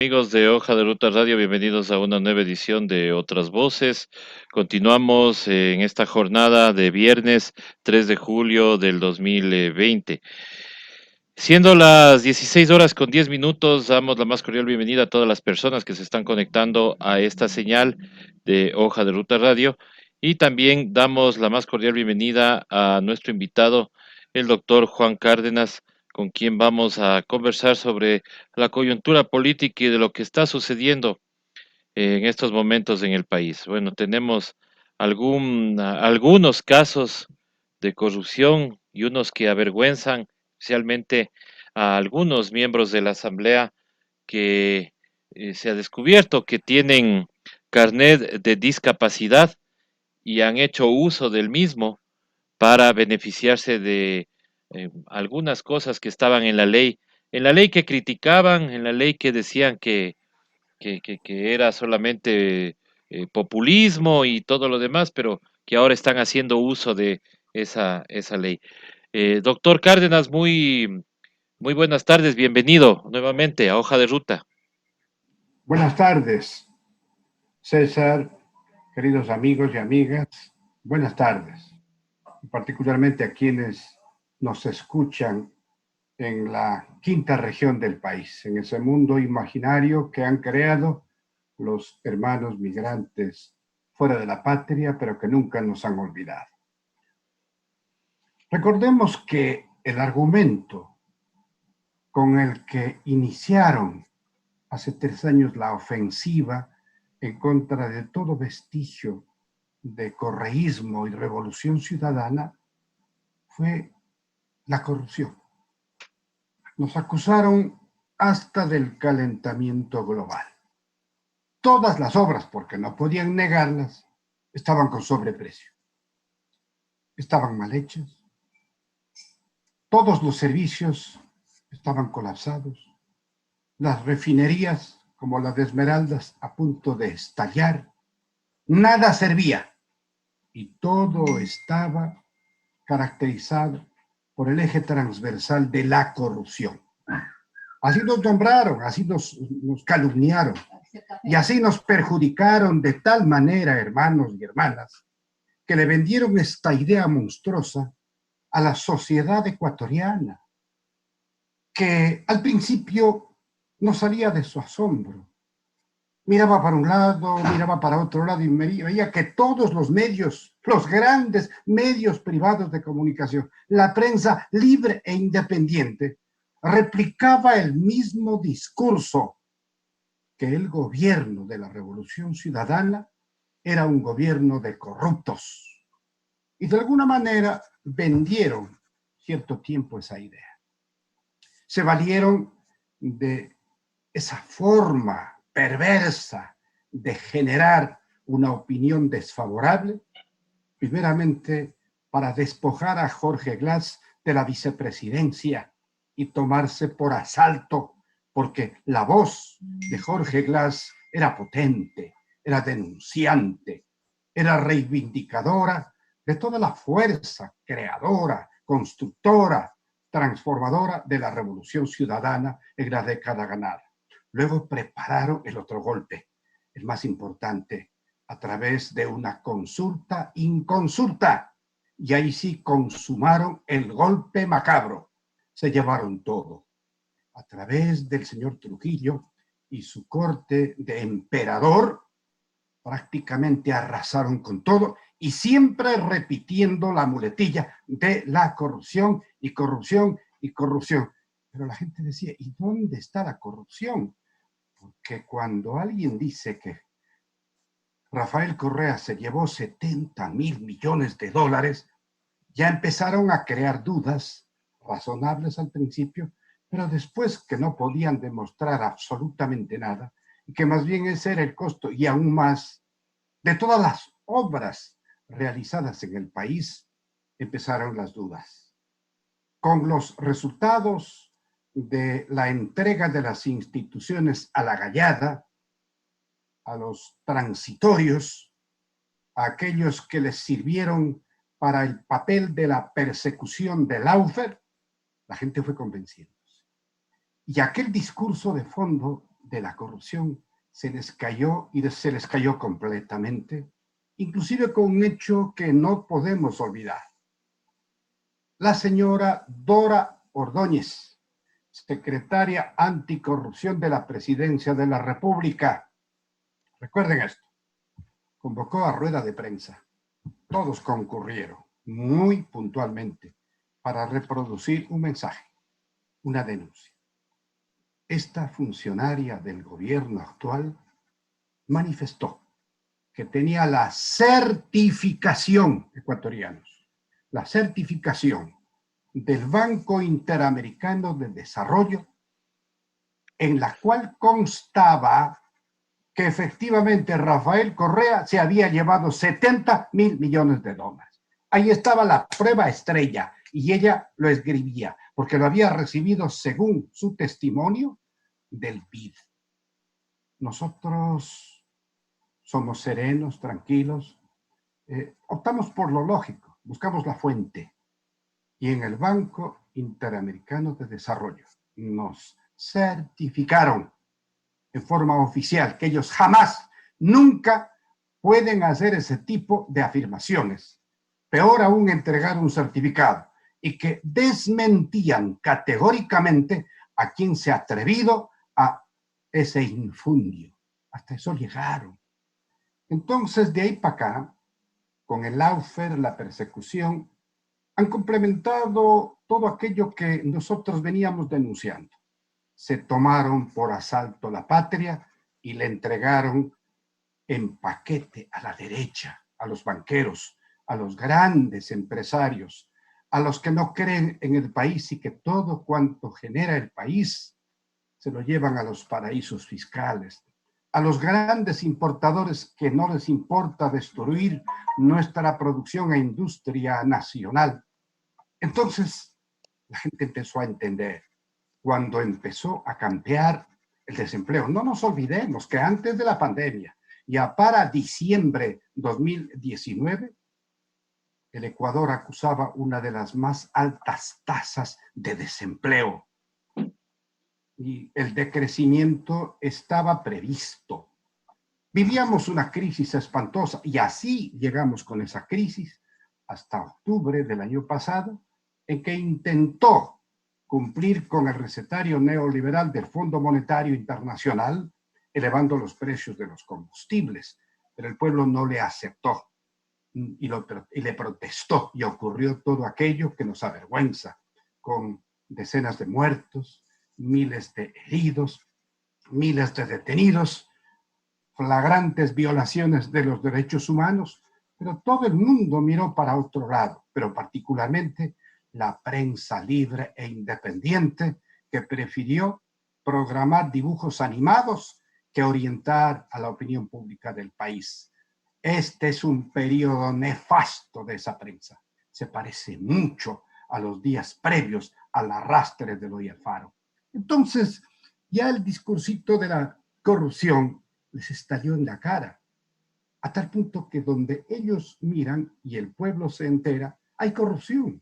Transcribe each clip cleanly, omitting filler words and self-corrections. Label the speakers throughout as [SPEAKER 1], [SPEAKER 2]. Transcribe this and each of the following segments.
[SPEAKER 1] Amigos de Hoja de Ruta Radio, bienvenidos a una nueva edición de Otras Voces. Continuamos en esta jornada de viernes 3 de julio del 2020. Siendo las 16 horas con 10 minutos, damos la más cordial bienvenida a todas las personas que se están conectando a esta señal de Hoja de Ruta Radio y también damos la más cordial bienvenida a nuestro invitado, el doctor Juan Cárdenas, con quien vamos a conversar sobre la coyuntura política y de lo que está sucediendo en estos momentos en el país. Bueno, tenemos algunos casos de corrupción y unos que avergüenzan, especialmente a algunos miembros de la Asamblea que se ha descubierto que tienen carnet de discapacidad y han hecho uso del mismo para beneficiarse de algunas cosas que estaban en la ley que criticaban, en la ley que decían que era solamente populismo y todo lo demás, pero que ahora están haciendo uso de esa ley. Doctor Cárdenas, muy buenas tardes, bienvenido nuevamente a Hoja de Ruta.
[SPEAKER 2] Buenas tardes, César, queridos amigos y amigas, buenas tardes, particularmente a quienes nos escuchan en la quinta región del país, en ese mundo imaginario que han creado los hermanos migrantes fuera de la patria, pero que nunca nos han olvidado. Recordemos que el argumento con el que iniciaron hace 3 años la ofensiva en contra de todo vestigio de correísmo y revolución ciudadana fue la corrupción. Nos acusaron hasta del calentamiento global. Todas las obras, porque no podían negarlas, estaban con sobreprecio. Estaban mal hechas. Todos los servicios estaban colapsados. Las refinerías, como la de Esmeraldas, a punto de estallar. Nada servía. Y todo estaba caracterizado por el eje transversal de la corrupción. Así nos nombraron, así nos calumniaron y así nos perjudicaron de tal manera, hermanos y hermanas, que le vendieron esta idea monstruosa a la sociedad ecuatoriana, que al principio no salía de su asombro. Miraba para un lado, miraba para otro lado y veía que todos los medios, los grandes medios privados de comunicación, la prensa libre e independiente, replicaba el mismo discurso, que el gobierno de la Revolución Ciudadana era un gobierno de corruptos. Y de alguna manera vendieron cierto tiempo esa idea. Se valieron de esa forma perversa de generar una opinión desfavorable, primeramente para despojar a Jorge Glass de la vicepresidencia y tomarse por asalto, porque la voz de Jorge Glass era potente, era denunciante, era reivindicadora de toda la fuerza creadora, constructora, transformadora de la revolución ciudadana en la década ganada. Luego prepararon el otro golpe, el más importante, a través de una consulta inconsulta. Y ahí sí consumaron el golpe macabro. Se llevaron todo. A través del señor Trujillo y su corte de emperador, prácticamente arrasaron con todo y siempre repitiendo la muletilla de la corrupción y corrupción y corrupción. Pero la gente decía, ¿y dónde está la corrupción? Porque cuando alguien dice que Rafael Correa se llevó 70,000 millones de dólares, ya empezaron a crear dudas razonables al principio, pero después que no podían demostrar absolutamente nada, y que más bien ese era el costo y aún más de todas las obras realizadas en el país, empezaron las dudas. Con los resultados de la entrega de las instituciones a la gallada, a los transitorios, a aquellos que les sirvieron para el papel de la persecución del Laufer, la gente fue convenciéndose. Y aquel discurso de fondo de la corrupción se les cayó y se les cayó completamente, inclusive con un hecho que no podemos olvidar. La señora Dora Ordóñez, secretaria anticorrupción de la Presidencia de la República, recuerden esto, convocó a rueda de prensa. Todos concurrieron muy puntualmente para reproducir un mensaje, una denuncia. Esta funcionaria del gobierno actual manifestó que tenía la certificación, ecuatorianos, la certificación del Banco Interamericano de Desarrollo, en la cual constaba que efectivamente Rafael Correa se había llevado 70.000 millones de dólares. Ahí estaba la prueba estrella y ella lo escribía porque lo había recibido, según su testimonio, del BID. Nosotros somos serenos, tranquilos, optamos por lo lógico, buscamos la fuente. Y en el Banco Interamericano de Desarrollo nos certificaron en forma oficial que ellos jamás, nunca pueden hacer ese tipo de afirmaciones. Peor aún, entregar un certificado, y que desmentían categóricamente a quien se ha atrevido a ese infundio. Hasta eso llegaron. Entonces, de ahí para acá, con el lawfare, la persecución, han complementado todo aquello que nosotros veníamos denunciando. Se tomaron por asalto la patria y le entregaron en paquete a la derecha, a los banqueros, a los grandes empresarios, a los que no creen en el país y que todo cuanto genera el país se lo llevan a los paraísos fiscales, a los grandes importadores que no les importa destruir nuestra producción e industria nacional. Entonces, la gente empezó a entender cuando empezó a campear el desempleo. No nos olvidemos que antes de la pandemia, ya para diciembre 2019, el Ecuador acusaba una de las más altas tasas de desempleo. Y el decrecimiento estaba previsto. Vivíamos una crisis espantosa y así llegamos con esa crisis hasta octubre del año pasado, en que intentó cumplir con el recetario neoliberal del Fondo Monetario Internacional, elevando los precios de los combustibles, pero el pueblo no le aceptó y le protestó, y ocurrió todo aquello que nos avergüenza, con decenas de muertos, miles de heridos, miles de detenidos, flagrantes violaciones de los derechos humanos, pero todo el mundo miró para otro lado, pero particularmente la prensa libre e independiente, que prefirió programar dibujos animados que orientar a la opinión pública del país. Este es un periodo nefasto de esa prensa. Se parece mucho a los días previos al arrastre de Eloy Alfaro. Entonces, ya el discursito de la corrupción les estalló en la cara, a tal punto que donde ellos miran y el pueblo se entera, hay corrupción.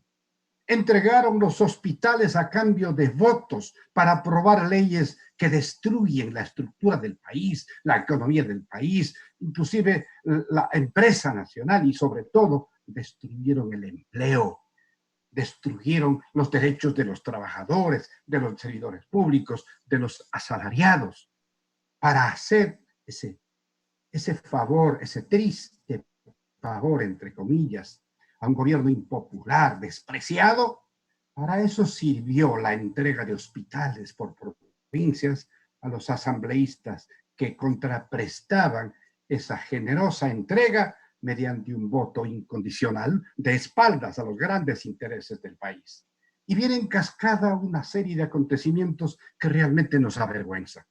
[SPEAKER 2] Entregaron los hospitales a cambio de votos para aprobar leyes que destruyen la estructura del país, la economía del país, inclusive la empresa nacional, y sobre todo destruyeron el empleo, destruyeron los derechos de los trabajadores, de los servidores públicos, de los asalariados, para hacer ese favor, ese triste favor, entre comillas, a un gobierno impopular, despreciado. Para eso sirvió la entrega de hospitales por provincias a los asambleístas que contraprestaban esa generosa entrega mediante un voto incondicional de espaldas a los grandes intereses del país. Y viene en cascada una serie de acontecimientos que realmente nos avergüenzan.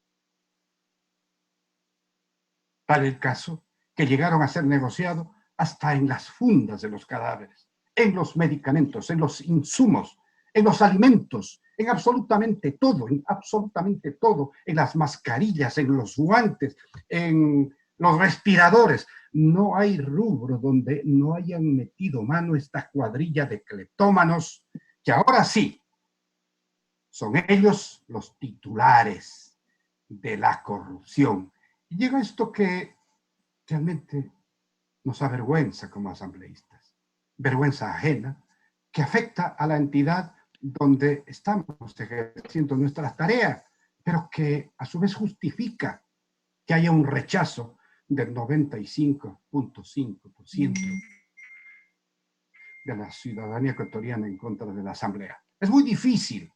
[SPEAKER 2] Tal el caso que llegaron a ser negociados hasta en las fundas de los cadáveres, en los medicamentos, en los insumos, en los alimentos, en absolutamente todo, en las mascarillas, en los guantes, en los respiradores. No hay rubro donde no hayan metido mano esta cuadrilla de cleptómanos, que ahora sí son ellos los titulares de la corrupción. Y llega esto que realmente nos avergüenza como asambleístas, vergüenza ajena, que afecta a la entidad donde estamos ejerciendo nuestras tareas, pero que a su vez justifica que haya un rechazo del 95.5% de la ciudadanía ecuatoriana en contra de la Asamblea. Es muy difícil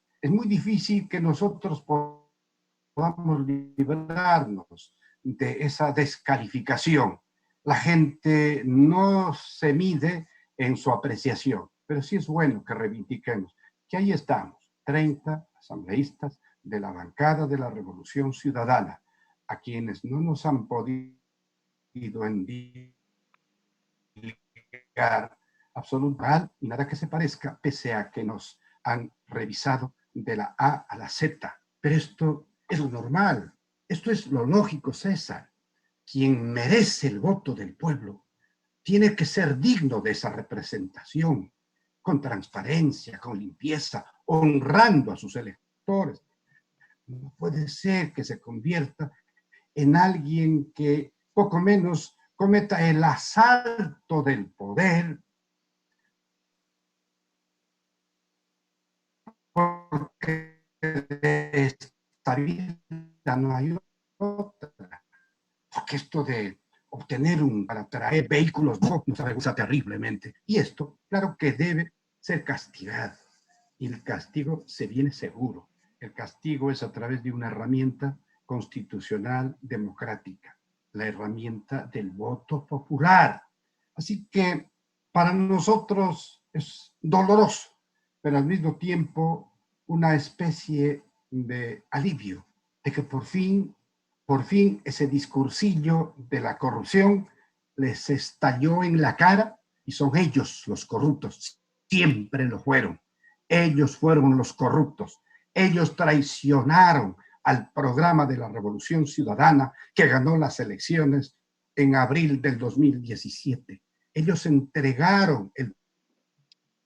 [SPEAKER 2] que nosotros podamos librarnos de esa descalificación. La gente no se mide en su apreciación, pero sí es bueno que reivindiquemos que ahí estamos, 30 asambleístas de la bancada de la Revolución Ciudadana, a quienes no nos han podido endilgar absolutamente y nada que se parezca, pese a que nos han revisado de la A a la Z. Pero esto es lo normal, esto es lo lógico, César. Quien merece el voto del pueblo tiene que ser digno de esa representación, con transparencia, con limpieza, honrando a sus electores. No puede ser que se convierta en alguien que poco menos cometa el asalto del poder, porque de esta vida no hay otra. Porque esto de obtener para traer vehículos nos avergüenza terriblemente. Y esto, claro que debe ser castigado. Y el castigo se viene seguro. El castigo es a través de una herramienta constitucional democrática, la herramienta del voto popular. Así que para nosotros es doloroso, pero al mismo tiempo una especie de alivio de que por fin ese discursillo de la corrupción les estalló en la cara y son ellos los corruptos, siempre lo fueron. Ellos fueron los corruptos, ellos traicionaron al programa de la Revolución Ciudadana que ganó las elecciones en abril del 2017. Ellos entregaron el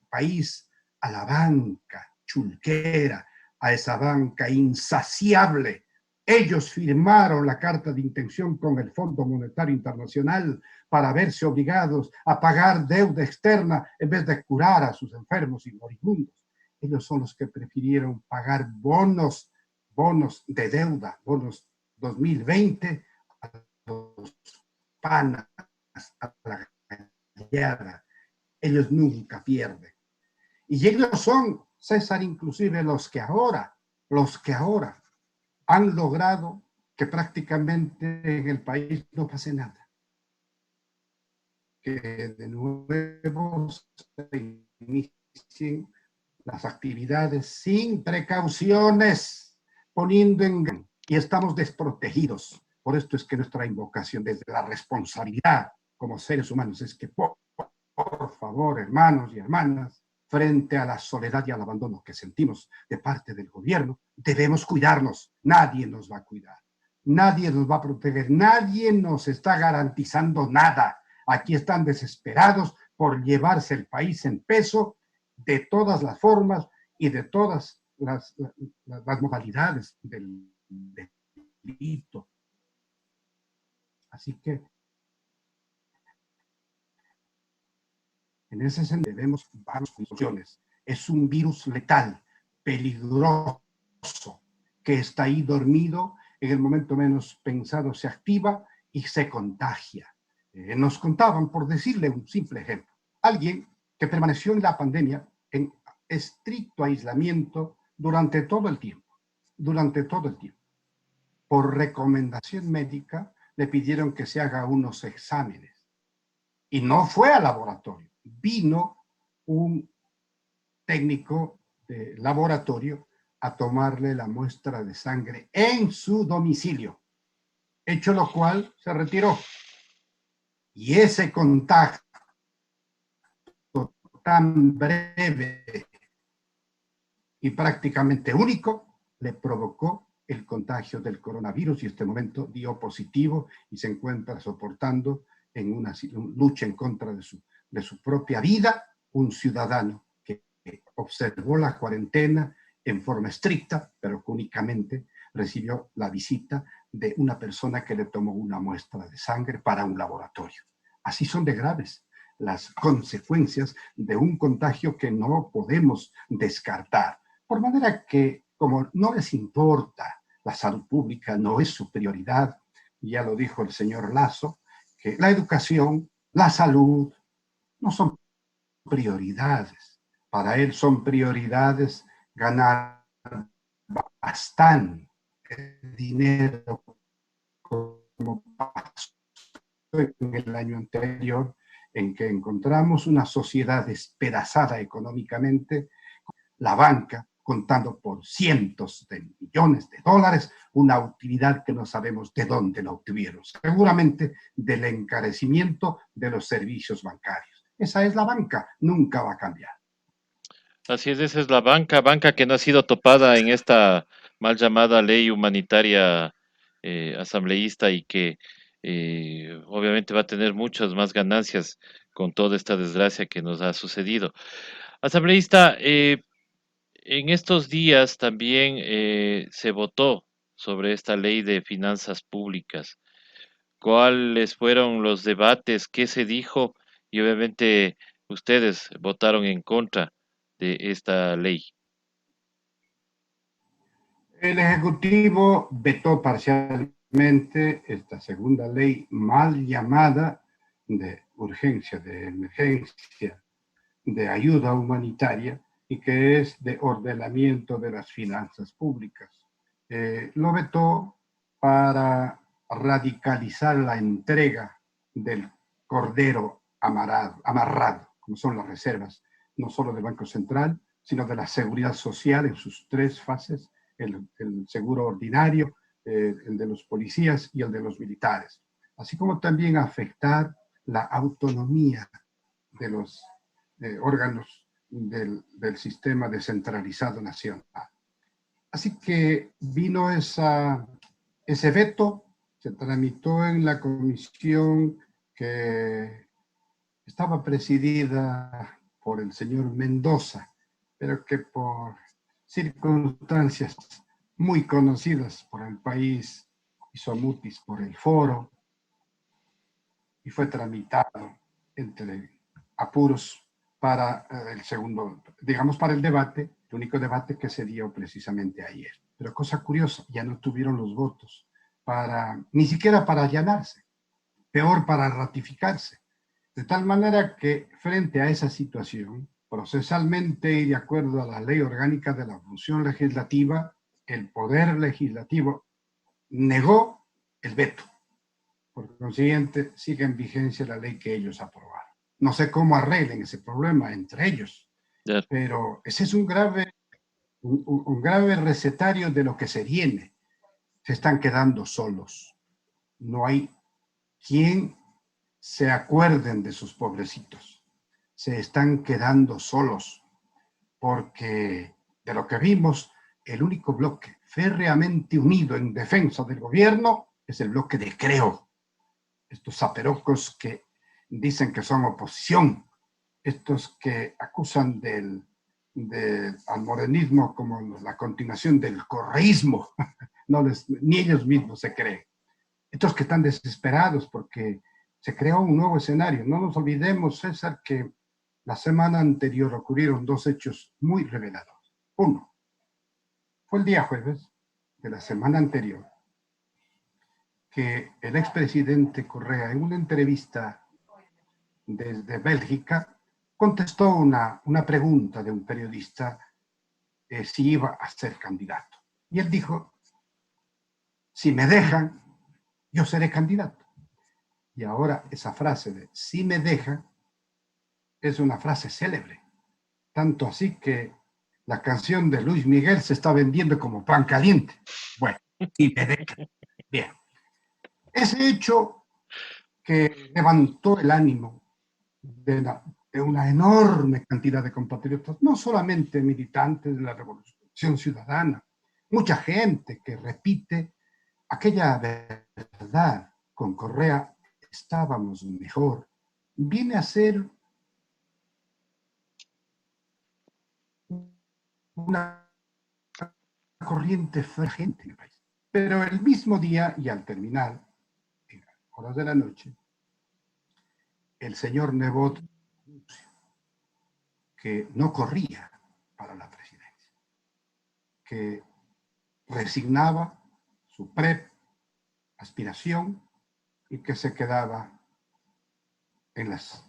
[SPEAKER 2] país a la banca chulquera, a esa banca insaciable. Ellos firmaron la carta de intención con el Fondo Monetario Internacional para verse obligados a pagar deuda externa en vez de curar a sus enfermos y moribundos. Ellos son los que prefirieron pagar bonos de deuda, bonos 2020 a los panas, a la gallada. Ellos nunca pierden. Y ellos son, César, inclusive los que ahora han logrado que prácticamente en el país no pase nada. Que de nuevo se inicien las actividades sin precauciones, poniendo en... Y estamos desprotegidos. Por esto es que nuestra invocación desde la responsabilidad como seres humanos es que por favor, hermanos y hermanas, frente a la soledad y al abandono que sentimos de parte del gobierno, debemos cuidarnos. Nadie nos va a cuidar, nadie nos va a proteger, nadie nos está garantizando nada. Aquí están desesperados por llevarse el país en peso de todas las formas y de todas las modalidades del delito. Así que en ese sentido debemos varias conclusiones. Es un virus letal, peligroso, que está ahí dormido, en el momento menos pensado se activa y se contagia. Nos contaban, por decirle un simple ejemplo, alguien que permaneció en la pandemia en estricto aislamiento durante todo el tiempo. Por recomendación médica le pidieron que se haga unos exámenes y no fue al laboratorio. Vino un técnico de laboratorio a tomarle la muestra de sangre en su domicilio, hecho lo cual se retiró. Y ese contacto tan breve y prácticamente único le provocó el contagio del coronavirus y en este momento dio positivo y se encuentra soportando en una lucha en contra de su propia vida, un ciudadano que observó la cuarentena en forma estricta, pero que únicamente recibió la visita de una persona que le tomó una muestra de sangre para un laboratorio. Así son de graves las consecuencias de un contagio que no podemos descartar. Por manera que, como no les importa la salud pública, no es su prioridad, ya lo dijo el señor Lasso, que la educación, la salud, no son prioridades. Para él son prioridades ganar bastante dinero como pasó en el año anterior, en que encontramos una sociedad despedazada económicamente, la banca contando por cientos de millones de dólares, una utilidad que no sabemos de dónde la obtuvieron, seguramente del encarecimiento de los servicios bancarios. Esa es la banca, nunca va a cambiar.
[SPEAKER 1] Así es, esa es la banca, banca que no ha sido topada en esta mal llamada ley humanitaria asambleísta y que obviamente va a tener muchas más ganancias con toda esta desgracia que nos ha sucedido. Asambleísta, en estos días también se votó sobre esta ley de finanzas públicas. ¿Cuáles fueron los debates? ¿Qué se dijo? Y obviamente ustedes votaron en contra de esta ley.
[SPEAKER 2] El Ejecutivo vetó parcialmente esta segunda ley mal llamada de urgencia, de emergencia, de ayuda humanitaria y que es de ordenamiento de las finanzas públicas. Lo vetó para radicalizar la entrega del cordero amarrado, como son las reservas, no solo del Banco Central, sino de la seguridad social en sus tres fases, el seguro ordinario, el de los policías y el de los militares, así como también afectar la autonomía de los órganos del sistema descentralizado nacional. Así que vino ese veto, se tramitó en la comisión que estaba presidida por el señor Mendoza, pero que por circunstancias muy conocidas por el país hizo mutis por el foro y fue tramitado entre apuros para el segundo, digamos, para el debate, el único debate que se dio precisamente ayer. Pero cosa curiosa, ya no tuvieron los votos para, ni siquiera para allanarse, peor para ratificarse. De tal manera que frente a esa situación, procesalmente y de acuerdo a la ley orgánica de la función legislativa, el poder legislativo negó el veto. Por consiguiente, sigue en vigencia la ley que ellos aprobaron. No sé cómo arreglen ese problema entre ellos,
[SPEAKER 1] Ya.
[SPEAKER 2] pero ese es un grave recetario de lo que se viene. Se están quedando solos. No hay quien se acuerden de sus pobrecitos. Se están quedando solos porque de lo que vimos, el único bloque férreamente unido en defensa del gobierno es el bloque de Creo. Estos zaperocos que dicen que son oposición, estos que acusan al morenismo como la continuación del correísmo, ni ellos mismos se creen. Estos que están desesperados porque se creó un nuevo escenario. No nos olvidemos, César, que la semana anterior ocurrieron dos hechos muy reveladores. Uno, fue el día jueves de la semana anterior que el expresidente Correa, en una entrevista desde Bélgica, contestó una pregunta de un periodista si iba a ser candidato. Y él dijo, si me dejan, yo seré candidato. Y ahora esa frase de si me dejan es una frase célebre. Tanto así que la canción de Luis Miguel se está vendiendo como pan caliente. Bueno, si me dejan. Bien. Ese hecho que levantó el ánimo de una enorme cantidad de compatriotas, no solamente militantes de la Revolución Ciudadana, mucha gente que repite aquella verdad, con Correa estábamos mejor, viene a ser una corriente fragente en el país. Pero el mismo día y al terminar, en horas de la noche, el señor Nebot que no corría para la presidencia, que resignaba su aspiración y que se quedaba en las,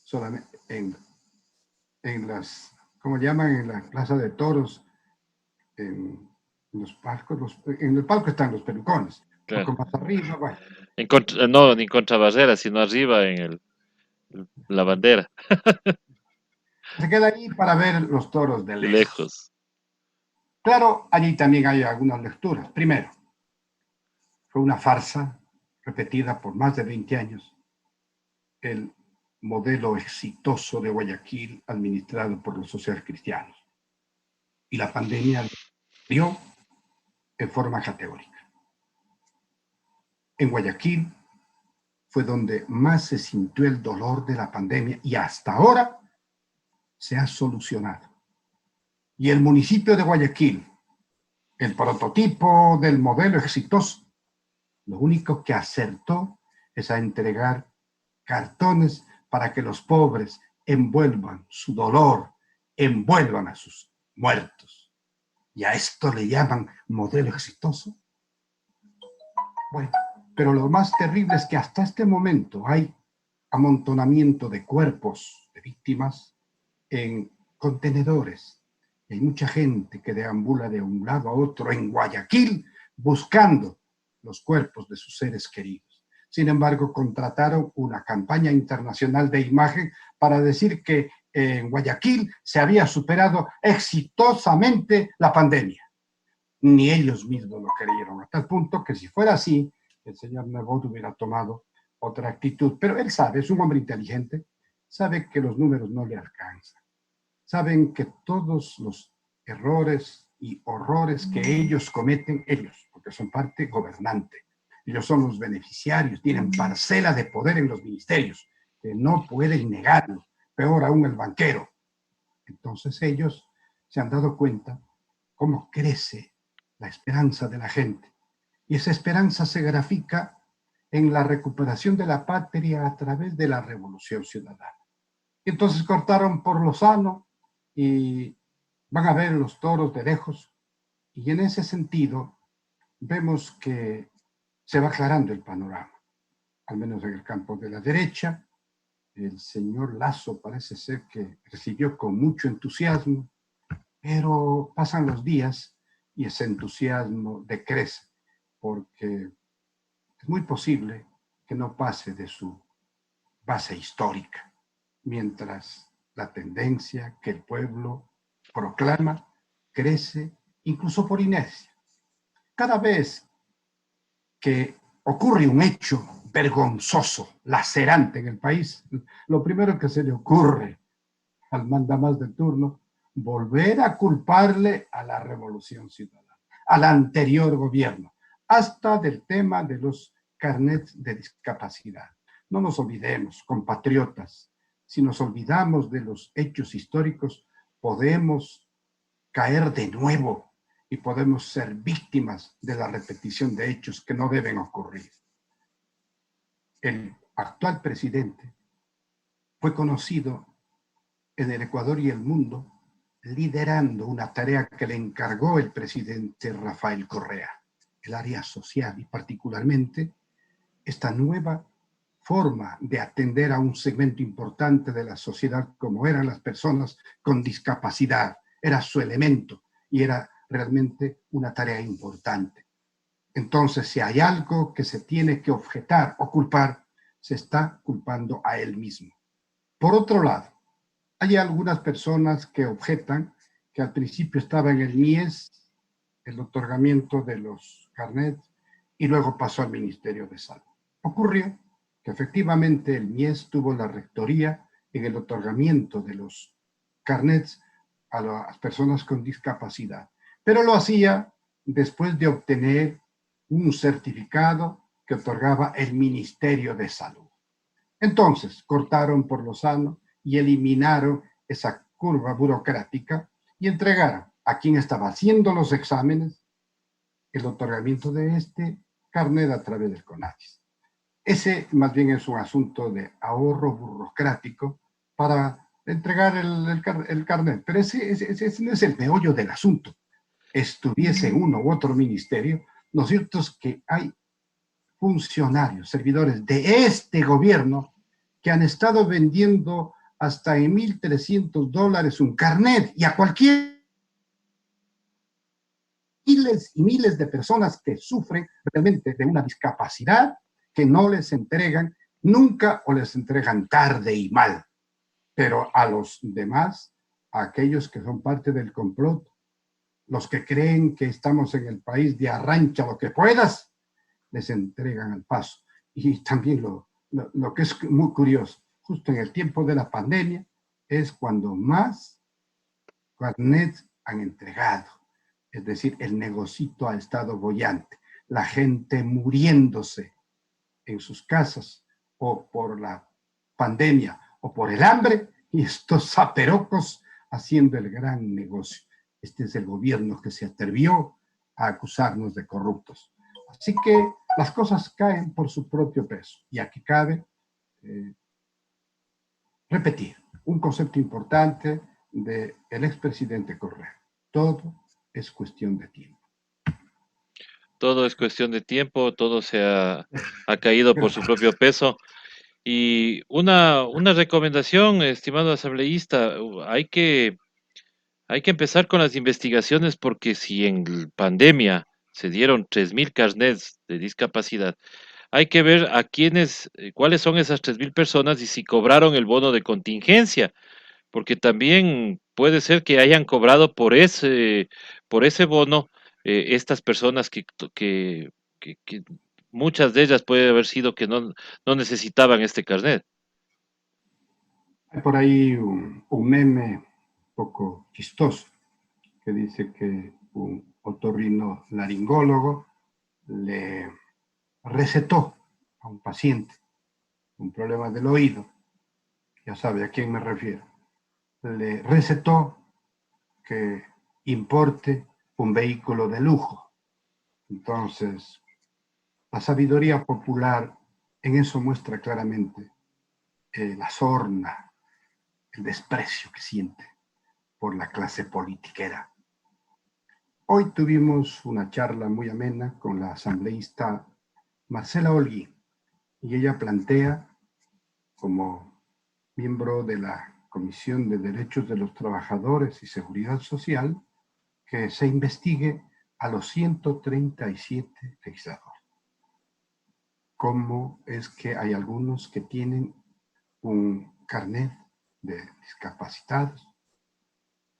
[SPEAKER 2] solamente en las, ¿cómo llaman? En la plaza de toros, en los palcos, en el palco están los pelucones, un
[SPEAKER 1] claro.
[SPEAKER 2] poco más arriba, bueno.
[SPEAKER 1] No, ni contra barrera, sino arriba en la bandera,
[SPEAKER 2] Se queda ahí para ver los toros de
[SPEAKER 1] de
[SPEAKER 2] lejos.
[SPEAKER 1] lejos.
[SPEAKER 2] Claro, allí también hay algunas lecturas. Primero, fue una farsa repetida por más de 20 años, el modelo exitoso de Guayaquil administrado por los socialcristianos. Y la pandemia dio en forma categórica. En Guayaquil fue donde más se sintió el dolor de la pandemia y hasta ahora se ha solucionado. Y el municipio de Guayaquil, el prototipo del modelo exitoso, lo único que acertó es a entregar cartones para que los pobres envuelvan su dolor, envuelvan a sus muertos. ¿Y a esto le llaman modelo exitoso? Bueno, pero lo más terrible es que hasta este momento hay amontonamiento de cuerpos de víctimas en contenedores. Y hay mucha gente que deambula de un lado a otro en Guayaquil buscando los cuerpos de sus seres queridos. Sin embargo, contrataron una campaña internacional de imagen para decir que en Guayaquil se había superado exitosamente la pandemia. Ni ellos mismos lo creyeron, a tal punto que si fuera así, el señor Nebot hubiera tomado otra actitud. Pero él sabe, es un hombre inteligente, sabe que los números no le alcanzan. Saben que todos los errores y horrores que ellos cometen, ellos, porque son parte gobernante, ellos son los beneficiarios, tienen parcela de poder en los ministerios, que no pueden negarlo, peor aún el banquero. Entonces ellos se han dado cuenta cómo crece la esperanza de la gente. Y esa esperanza se grafica en la recuperación de la patria a través de la revolución ciudadana. Entonces cortaron por lo sano y van a ver los toros de lejos. Y en ese sentido vemos que se va aclarando el panorama, al menos en el campo de la derecha. El señor Lasso parece ser que recibió con mucho entusiasmo, pero pasan los días y ese entusiasmo decrece, porque es muy posible que no pase de su base histórica, mientras la tendencia que el pueblo proclama crece incluso por inercia. Cada vez que ocurre un hecho vergonzoso, lacerante en el país, lo primero que se le ocurre al mandamás de turno, volver a culparle a la revolución ciudadana, al anterior gobierno, hasta del tema de los carnets de discapacidad. No nos olvidemos, compatriotas, si nos olvidamos de los hechos históricos, podemos caer de nuevo y podemos ser víctimas de la repetición de hechos que no deben ocurrir. El actual presidente fue conocido en el Ecuador y el mundo liderando una tarea que le encargó el presidente Rafael Correa, el área social y particularmente esta nueva forma de atender a un segmento importante de la sociedad como eran las personas con discapacidad. Era su elemento y era realmente una tarea importante. Entonces, si hay algo que se tiene que objetar o culpar, se está culpando a él mismo. Por otro lado, hay algunas personas que objetan que al principio estaba en el MIES, el otorgamiento de los carnets, y luego pasó al Ministerio de Salud. Ocurrió que efectivamente el MIES tuvo la rectoría en el otorgamiento de los carnets a las personas con discapacidad, pero lo hacía después de obtener un certificado que otorgaba el Ministerio de Salud. Entonces, cortaron por lo sano y eliminaron esa curva burocrática y entregaron a quien estaba haciendo los exámenes el otorgamiento de este carnet a través del CONADIS. Ese más bien es un asunto de ahorro burocrático para entregar el carnet, pero ese no es el meollo del asunto. Estuviese uno u otro ministerio, lo cierto es que hay funcionarios, servidores de este gobierno que han estado vendiendo hasta en $1,300 un carnet, y a cualquier miles y miles de personas que sufren realmente de una discapacidad que no les entregan nunca, o les entregan tarde y mal. Pero a los demás, a aquellos que son parte del complot, los que creen que estamos en el país de arrancha lo que puedas, les entregan al paso. Y también lo que es muy curioso, justo en el tiempo de la pandemia, es cuando más carnets han entregado. Es decir, el negocito ha estado bollante, la gente muriéndose en sus casas, o por la pandemia, o por el hambre, y estos zaperocos haciendo el gran negocio. Este es el gobierno que se atrevió a acusarnos de corruptos. Así que las cosas caen por su propio peso. Y aquí cabe repetir un concepto importante del expresidente Correa. Todo es cuestión de tiempo.
[SPEAKER 1] Todo es cuestión de tiempo, todo ha caído por su propio peso. Y una recomendación, estimado asambleísta, hay que empezar con las investigaciones, porque si en pandemia se dieron 3.000 carnets de discapacidad, hay que ver a quiénes, cuáles son esas 3.000 personas y si cobraron el bono de contingencia, porque también puede ser que hayan cobrado por ese bono, estas personas que muchas de ellas puede haber sido que no necesitaban este carnet.
[SPEAKER 2] Hay por ahí un meme un poco chistoso que dice que un otorrino laringólogo le recetó a un paciente un problema del oído, ya sabe a quién me refiero, le recetó que importe un vehículo de lujo. Entonces, la sabiduría popular en eso muestra claramente la sorna, el desprecio que siente por la clase politiquera. Hoy tuvimos una charla muy amena con la asambleísta Marcela Olguín, y ella plantea, como miembro de la Comisión de Derechos de los Trabajadores y Seguridad Social, que se investigue a los 137 legisladores. ¿Cómo es que hay algunos que tienen un carnet de discapacitados?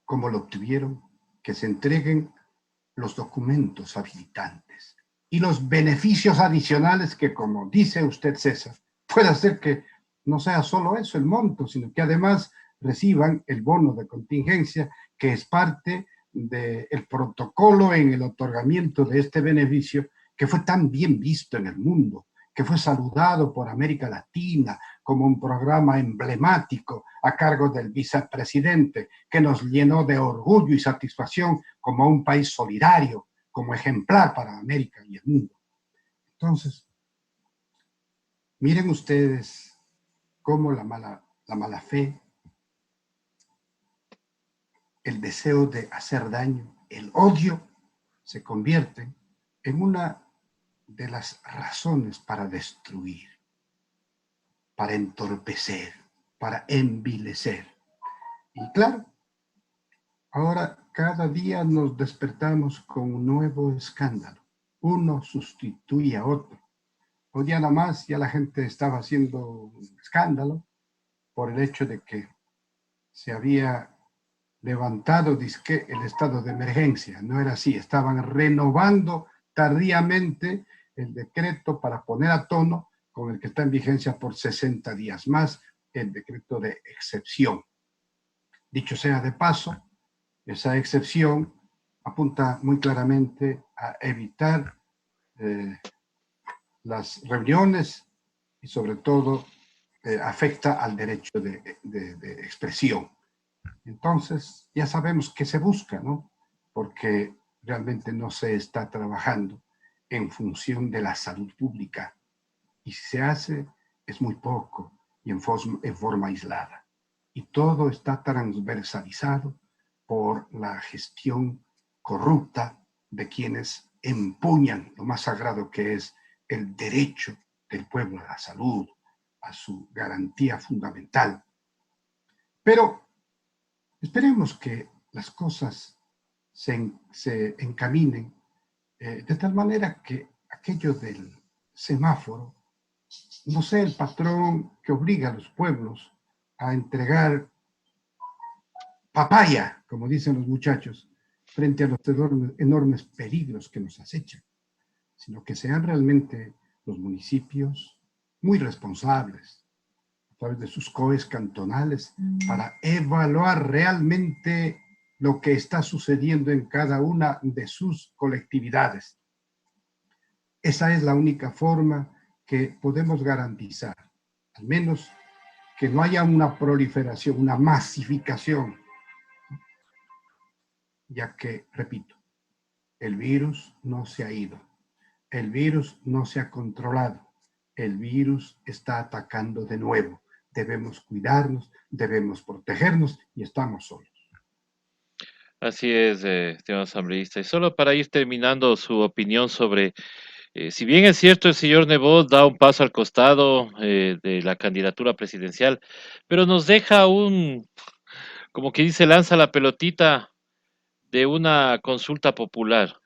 [SPEAKER 2] ¿Cómo lo obtuvieron? Que se entreguen los documentos habilitantes y los beneficios adicionales que, como dice usted, César, puede hacer que no sea solo eso el monto, sino que además reciban el bono de contingencia, que es parte del protocolo en el otorgamiento de este beneficio, que fue tan bien visto en el mundo, que fue saludado por América Latina como un programa emblemático a cargo del vicepresidente, que nos llenó de orgullo y satisfacción como un país solidario, como ejemplar para América y el mundo. Entonces, miren ustedes cómo la mala fe, el deseo de hacer daño, el odio, se convierten en una de las razones para destruir, para entorpecer, para envilecer. Y claro, ahora cada día nos despertamos con un nuevo escándalo. Uno sustituye a otro. Hoy día nada más ya la gente estaba haciendo un escándalo por el hecho de que se había levantado dizque el estado de emergencia. No era así, estaban renovando tardíamente el decreto para poner a tono con el que está en vigencia por 60 días más, el decreto de excepción. Dicho sea de paso, esa excepción apunta muy claramente a evitar las reuniones, y sobre todo afecta al derecho de expresión. Entonces, ya sabemos qué se busca, ¿no? porque realmente no se está trabajando en función de la salud pública. Y si se hace, es muy poco y en forma aislada. Y todo está transversalizado por la gestión corrupta de quienes empuñan lo más sagrado que es el derecho del pueblo a la salud, a su garantía fundamental. Pero esperemos que las cosas se encaminen de tal manera que aquello del semáforo no sea el patrón que obliga a los pueblos a entregar papaya, como dicen los muchachos, frente a los enormes peligros que nos acechan, sino que sean realmente los municipios muy responsables a través de sus COEs cantonales para evaluar realmente lo que está sucediendo en cada una de sus colectividades. Esa es la única forma que podemos garantizar, al menos que no haya una proliferación, una masificación, ya que, repito, el virus no se ha ido, el virus no se ha controlado, el virus está atacando de nuevo. Debemos cuidarnos, debemos protegernos y estamos solos.
[SPEAKER 1] Así es, estimado asambleísta. Y solo para ir terminando su opinión sobre, si bien es cierto, el señor Nebot da un paso al costado de la candidatura presidencial, pero nos deja como que dice, lanza la pelotita de una consulta popular.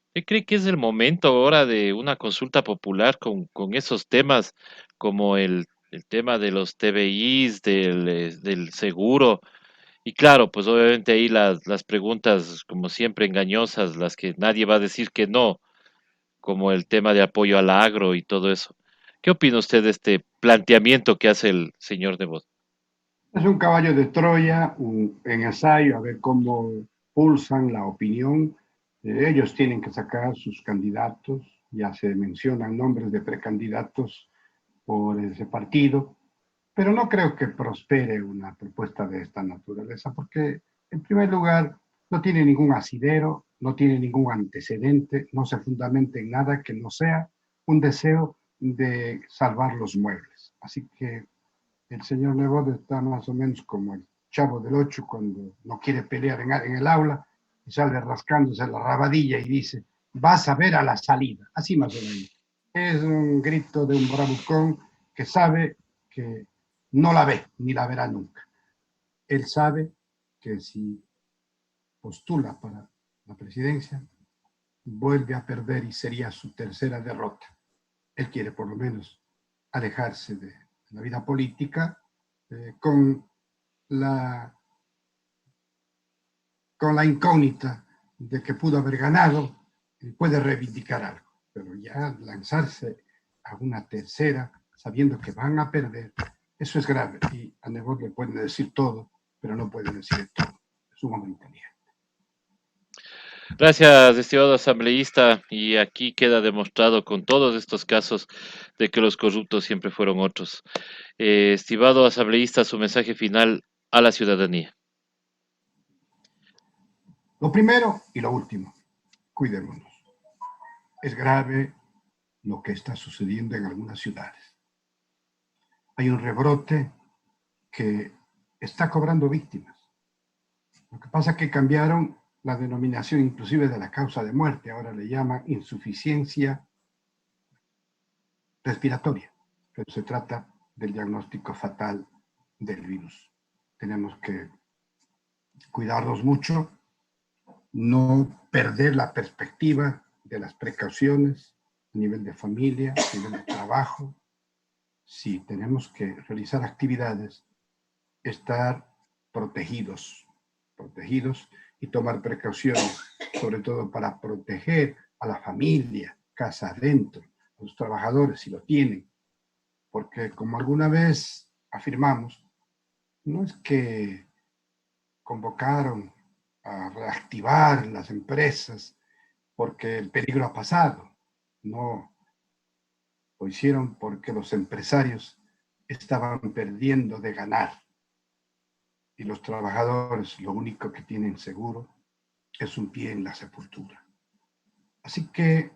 [SPEAKER 1] ¿Usted cree que es el momento ahora de una consulta popular con esos temas como el tema de los TBIs, del seguro? Y claro, pues obviamente ahí las preguntas, como siempre, engañosas, las que nadie va a decir que no, como el tema de apoyo al agro y todo eso. ¿Qué opina usted de este planteamiento que hace el señor Nebot?
[SPEAKER 2] Es un caballo de Troya, un ensayo a ver cómo pulsan la opinión. Ellos tienen que sacar sus candidatos, ya se mencionan nombres de precandidatos por ese partido, pero no creo que prospere una propuesta de esta naturaleza, porque en primer lugar no tiene ningún asidero, no tiene ningún antecedente, no se fundamenta en nada que no sea un deseo de salvar los muebles. Así que el señor Nebot está más o menos como el Chavo del Ocho cuando no quiere pelear en el aula y sale rascándose la rabadilla y dice, vas a ver a la salida. Así más o menos. Es un grito de un bravucón que sabe que no la ve ni la verá nunca. Él sabe que si postula para la presidencia, vuelve a perder y sería su tercera derrota. Él quiere por lo menos alejarse de la vida política con la, con la incógnita de que pudo haber ganado y puede reivindicar algo. Pero ya lanzarse a una tercera sabiendo que van a perder, eso es grave. Y a Nebot le pueden decir todo, pero no pueden decir todo. Es un hombre inteligente.
[SPEAKER 1] Gracias, estimado asambleísta. Y aquí queda demostrado con todos estos casos de que los corruptos siempre fueron otros. Estimado asambleísta, su mensaje final a la ciudadanía.
[SPEAKER 2] Lo primero y lo último, cuidémonos. Es grave lo que está sucediendo en algunas ciudades. Hay un rebrote que está cobrando víctimas. Lo que pasa es que cambiaron la denominación inclusive de la causa de muerte, ahora le llaman insuficiencia respiratoria, pero se trata del diagnóstico fatal del virus. Tenemos que cuidarnos mucho, no perder la perspectiva de las precauciones a nivel de familia, a nivel de trabajo. Si tenemos que realizar actividades, estar protegidos, protegidos y tomar precauciones, sobre todo para proteger a la familia, casa adentro, a los trabajadores si lo tienen, porque como alguna vez afirmamos, no es que convocaron a reactivar las empresas porque el peligro ha pasado, no, lo hicieron porque los empresarios estaban perdiendo de ganar y los trabajadores lo único que tienen seguro es un pie en la sepultura. Así que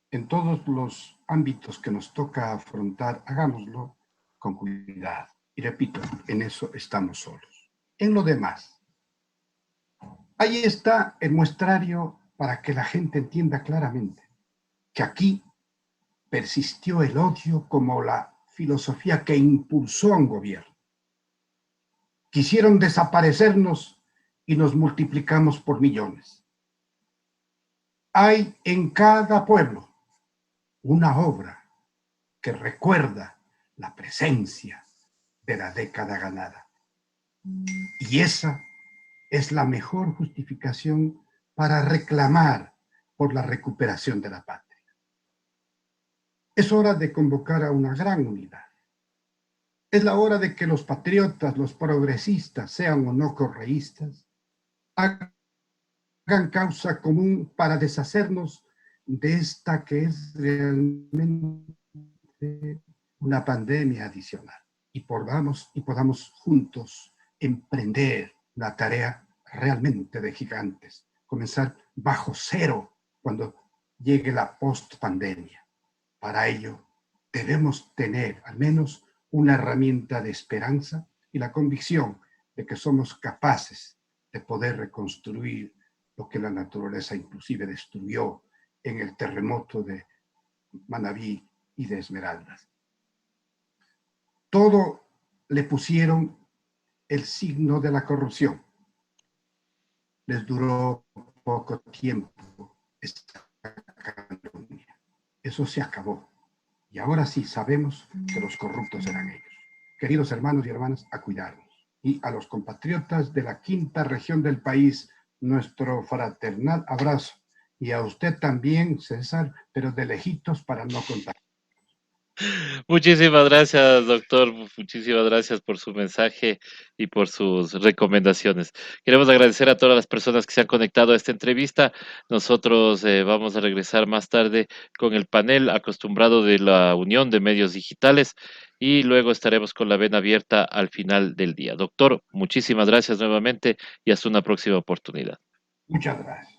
[SPEAKER 2] en todos los ámbitos que nos toca afrontar, hagámoslo con cuidado. Y repito, en eso estamos solos. En lo demás, ahí está el muestrario para que la gente entienda claramente que aquí persistió el odio como la filosofía que impulsó a un gobierno. Quisieron desaparecernos y nos multiplicamos por millones. Hay en cada pueblo una obra que recuerda la presencia de la década ganada. Y esa es la mejor justificación para reclamar por la recuperación de la patria. Es hora de convocar a una gran unidad. Es la hora de que los patriotas, los progresistas, sean o no correístas, hagan causa común para deshacernos de esta que es realmente una pandemia adicional y podamos juntos emprender una tarea realmente de gigantes, comenzar bajo cero cuando llegue la post-pandemia. Para ello debemos tener al menos una herramienta de esperanza y la convicción de que somos capaces de poder reconstruir lo que la naturaleza inclusive destruyó en el terremoto de Manabí y de Esmeraldas. Todo le pusieron el signo de la corrupción. Les duró poco tiempo esta calumnia. Eso se acabó. Y ahora sí sabemos que los corruptos eran ellos. Queridos hermanos y hermanas, a cuidarnos. Y a los compatriotas de la quinta región del país, nuestro fraternal abrazo. Y a usted también, César, pero de lejitos para no contar.
[SPEAKER 1] Muchísimas gracias, doctor. Muchísimas gracias por su mensaje y por sus recomendaciones. Queremos agradecer a todas las personas que se han conectado a esta entrevista. Nosotros vamos a regresar más tarde con el panel acostumbrado de la Unión de Medios Digitales y luego estaremos con la vena abierta al final del día. Doctor, muchísimas gracias nuevamente y hasta una próxima oportunidad.
[SPEAKER 2] Muchas gracias.